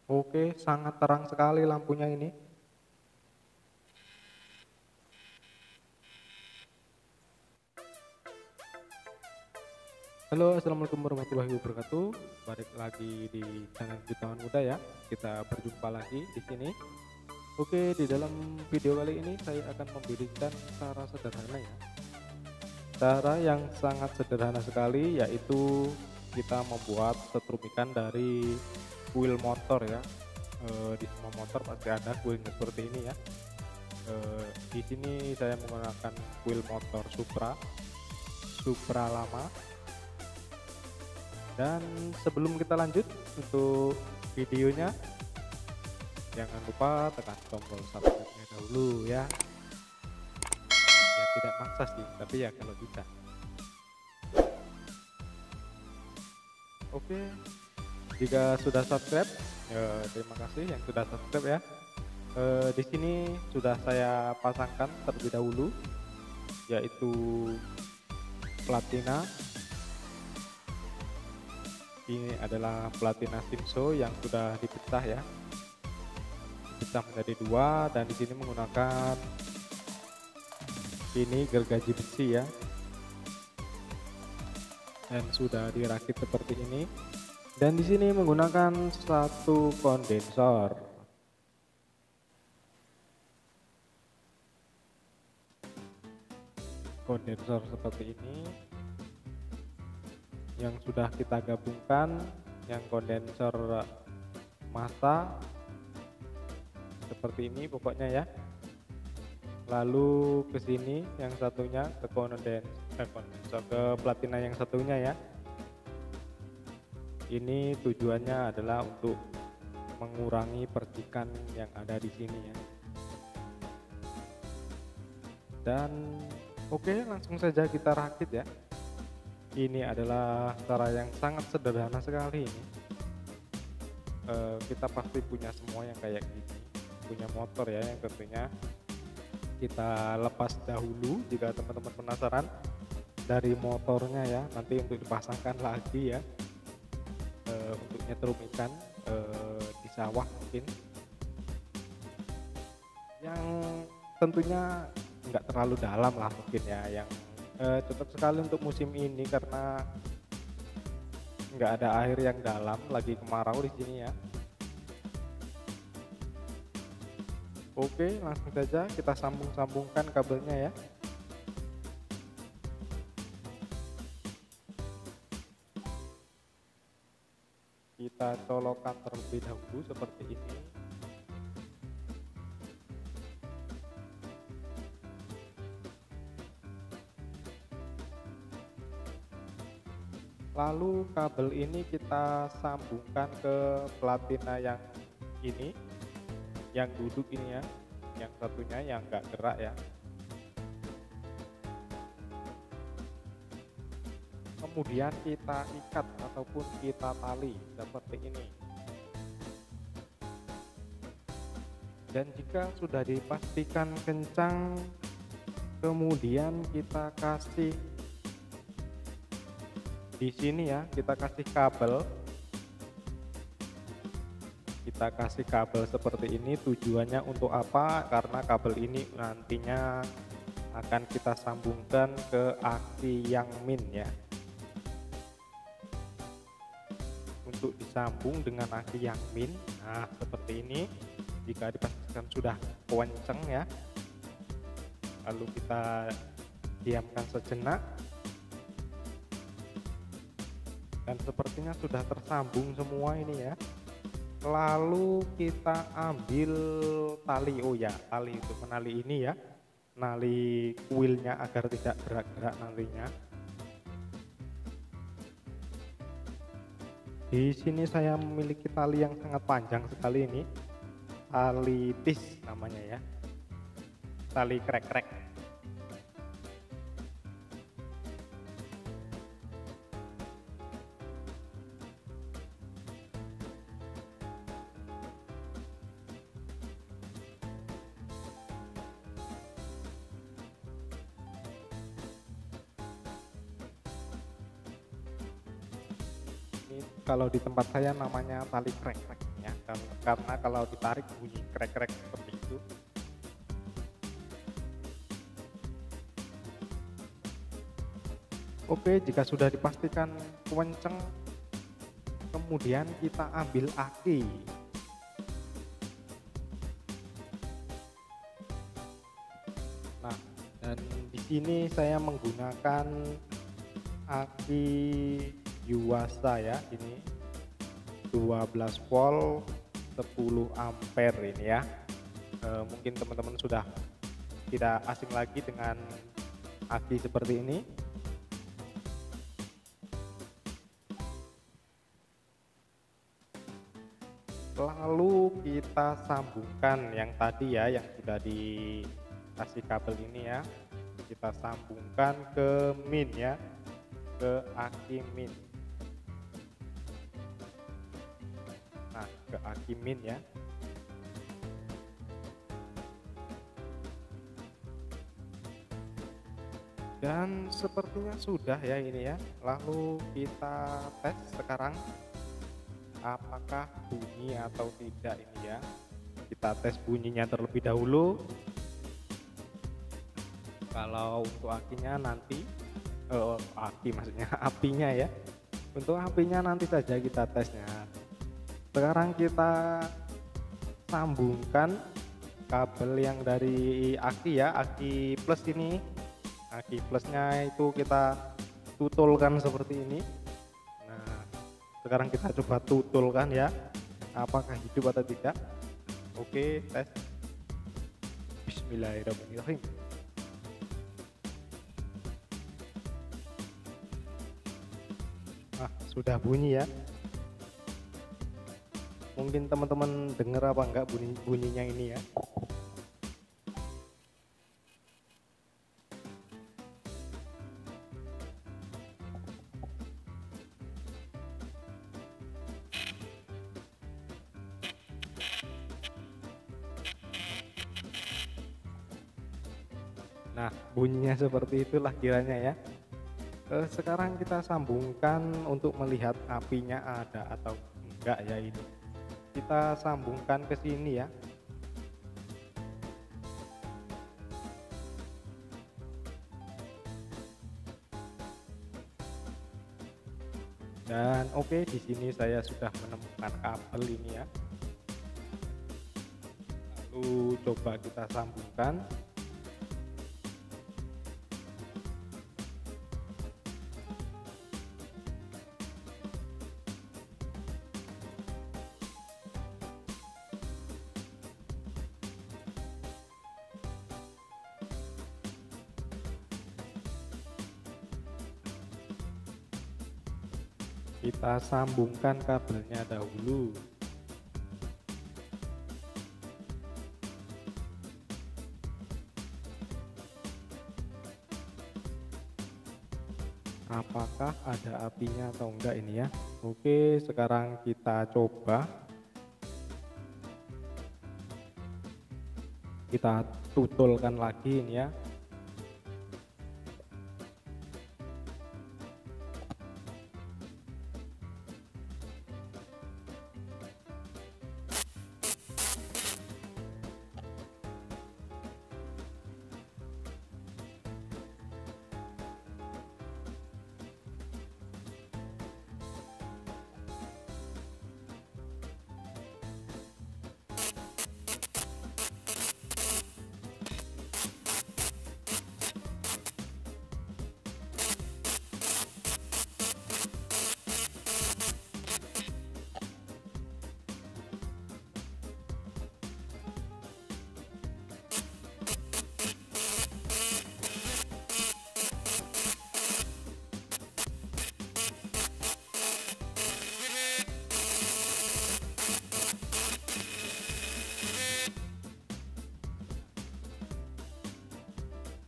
Oke, sangat terang sekali lampunya ini. Halo, assalamualaikum warahmatullahi wabarakatuh. Balik lagi di channel Jutawan Muda ya. Kita berjumpa lagi di sini. Oke, di dalam video kali ini saya akan memberikan cara sederhana ya. Cara yang sangat sederhana sekali, yaitu kita membuat setrum ikan dari kuil motor ya. Di semua motor pasti ada kuilnya seperti ini ya. Di sini saya menggunakan kuil motor Supra lama. Dan sebelum kita lanjut untuk videonya, jangan lupa tekan tombol subscribe-nya dahulu ya. Ya tidak maksa sih, tapi ya kalau bisa. Oke, jika sudah subscribe, terima kasih yang sudah subscribe ya. Di sini sudah saya pasangkan terlebih dahulu, yaitu platina. Ini adalah platina Simso yang sudah dipecah ya, dipecah menjadi dua, dan di sini menggunakan ini gergaji besi ya, dan sudah dirakit seperti ini. Dan di sini menggunakan satu kondensor. Kondensor seperti ini yang sudah kita gabungkan, yang kondensor massa seperti ini pokoknya ya. Lalu ke sini yang satunya ke kondensor ke platina yang satunya ya. Ini tujuannya adalah untuk mengurangi percikan yang ada di sini ya. Dan oke, langsung saja kita rakit ya. Ini adalah cara yang sangat sederhana sekali ini. Kita pasti punya semua yang kayak gini, punya motor ya, yang tentunya kita lepas dahulu jika teman-teman penasaran dari motornya ya, nanti untuk dipasangkan lagi ya, untuk nyetrum ikan di sawah mungkin, yang tentunya nggak terlalu dalam lah mungkin ya, yang cocok sekali untuk musim ini karena nggak ada air yang dalam, lagi kemarau di sini ya. Oke, langsung saja kita sambungkan kabelnya ya. Kita colokkan terlebih dahulu seperti ini. Lalu kabel ini kita sambungkan ke platina yang ini, yang duduk ini ya, yang satunya yang enggak gerak ya. Kemudian kita ikat ataupun kita tali seperti ini. Dan jika sudah dipastikan kencang, kemudian kita kasih di sini ya, kita kasih kabel seperti ini. Tujuannya untuk apa? Karena kabel ini nantinya akan kita sambungkan ke aki yang min ya. Untuk disambung dengan aki yang min, nah seperti ini. Jika dipastikan sudah kencang ya, lalu kita diamkan sejenak. Dan sepertinya sudah tersambung semua ini ya. Lalu kita ambil tali, oh ya, tali untuk menali ini ya, nali kuilnya agar tidak gerak-gerak nantinya. Di sini saya memiliki tali yang sangat panjang sekali ini, tali tis namanya ya, tali krek-krek. Ini kalau di tempat saya namanya tali krek-krek ya. karena kalau ditarik bunyi krek-krek seperti itu. Oke, jika sudah dipastikan kenceng, kemudian kita ambil aki. Nah, dan di sini saya menggunakan aki Yuasa ya, ini 12 volt 10 ampere ini ya. Mungkin teman-teman sudah tidak asing lagi dengan aki seperti ini. Lalu kita sambungkan yang tadi ya, yang sudah dikasih kabel ini ya, kita sambungkan ke min ya, ke aki min. Nah, ke aki min ya. Dan sepertinya sudah ya ini ya. Lalu kita tes sekarang apakah bunyi atau tidak ini ya. Kita tes bunyinya terlebih dahulu. Kalau untuk akinya nanti aki maksudnya apinya ya, untuk apinya nanti saja kita tesnya. Sekarang kita sambungkan kabel yang dari aki ya, aki plus ini. Aki plusnya itu kita tutulkan seperti ini. Nah, sekarang kita coba tutulkan ya, apakah hidup atau tidak. Oke, tes. Bismillahirrahmanirrahim. Ah, sudah bunyi ya. Mungkin teman-teman dengar apa enggak bunyinya ini ya. Nah, bunyinya seperti itulah kiranya ya. Sekarang kita sambungkan untuk melihat apinya ada atau enggak ya ini. Kita sambungkan ke sini ya. Dan oke, di sini saya sudah menemukan kabel ini ya. Lalu coba kita sambungkan. Kita sambungkan kabelnya dahulu. Apakah ada apinya atau enggak ini ya. Oke, sekarang kita coba. Kita tutulkan lagi ini ya.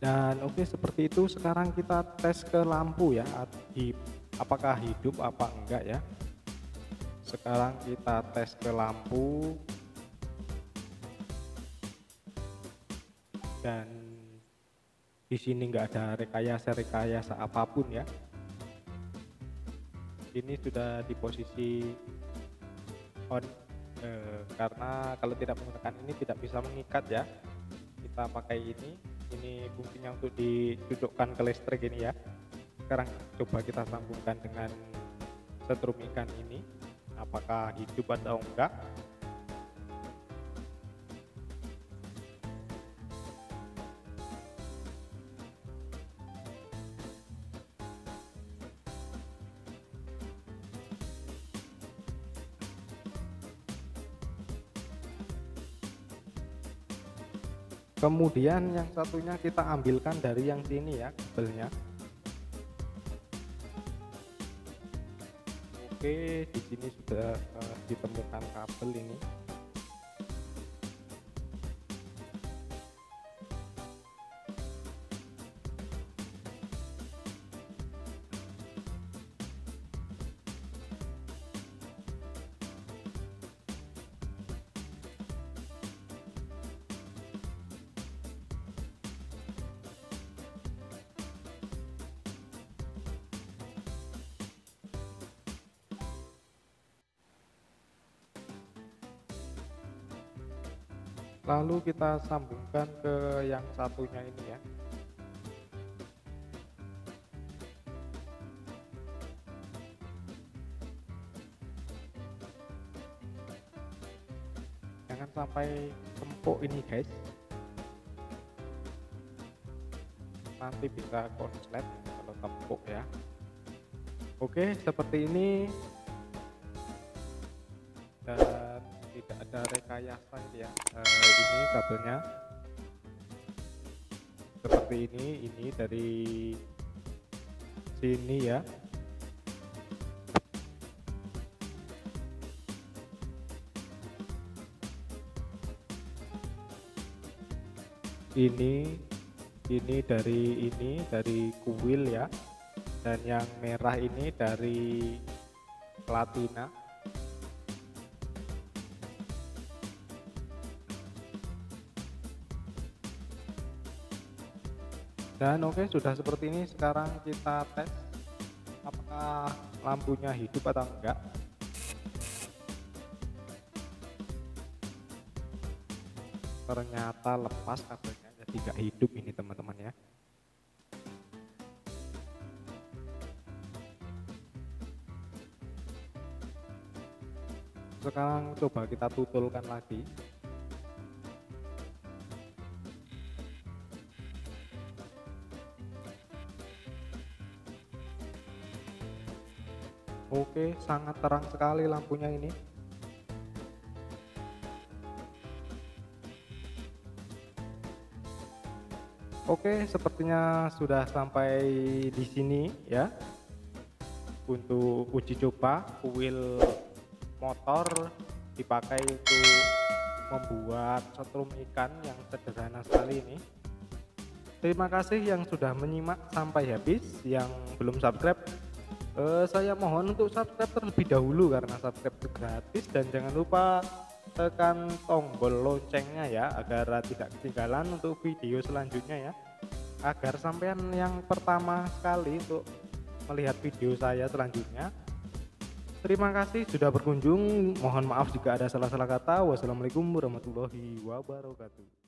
Dan oke, seperti itu. Sekarang kita tes ke lampu ya, apakah hidup apa enggak ya. Sekarang kita tes ke lampu. Dan di sini enggak ada rekayasa apapun ya. Ini sudah di posisi on. karena kalau tidak menggunakan ini tidak bisa mengikat ya. Kita pakai ini fungsinya untuk dicocokkan ke listrik ini ya. Sekarang coba kita sambungkan dengan setrum ikan ini, apakah hidup atau enggak. Kemudian yang satunya kita ambilkan dari yang sini ya kabelnya. Oke, di sini sudah ditemukan kabel ini. Lalu kita sambungkan ke yang satunya ini ya. Jangan sampai empuk ini guys, nanti bisa konslet kalau empuk ya. Oke, seperti ini, dan tidak ada rekayasa ya. Ini kabelnya seperti ini dari sini ya. Ini dari kuil ya, dan yang merah ini dari platina. Dan oke, sudah seperti ini. Sekarang kita tes apakah lampunya hidup atau enggak. Ternyata lepas kabelnya, jadi nggak hidup ini teman-teman ya. Sekarang coba kita tutulkan lagi. Oke, sangat terang sekali lampunya ini. Oke, sepertinya sudah sampai di sini ya. Untuk uji coba kuil motor dipakai untuk membuat setrum ikan yang sederhana sekali ini. Terima kasih yang sudah menyimak sampai habis. Yang belum subscribe, saya mohon untuk subscribe terlebih dahulu karena subscribe itu gratis, dan jangan lupa tekan tombol loncengnya ya agar tidak ketinggalan untuk video selanjutnya ya, agar sampean yang pertama sekali untuk melihat video saya selanjutnya. Terima kasih sudah berkunjung, mohon maaf jika ada salah-salah kata. Wassalamualaikum warahmatullahi wabarakatuh.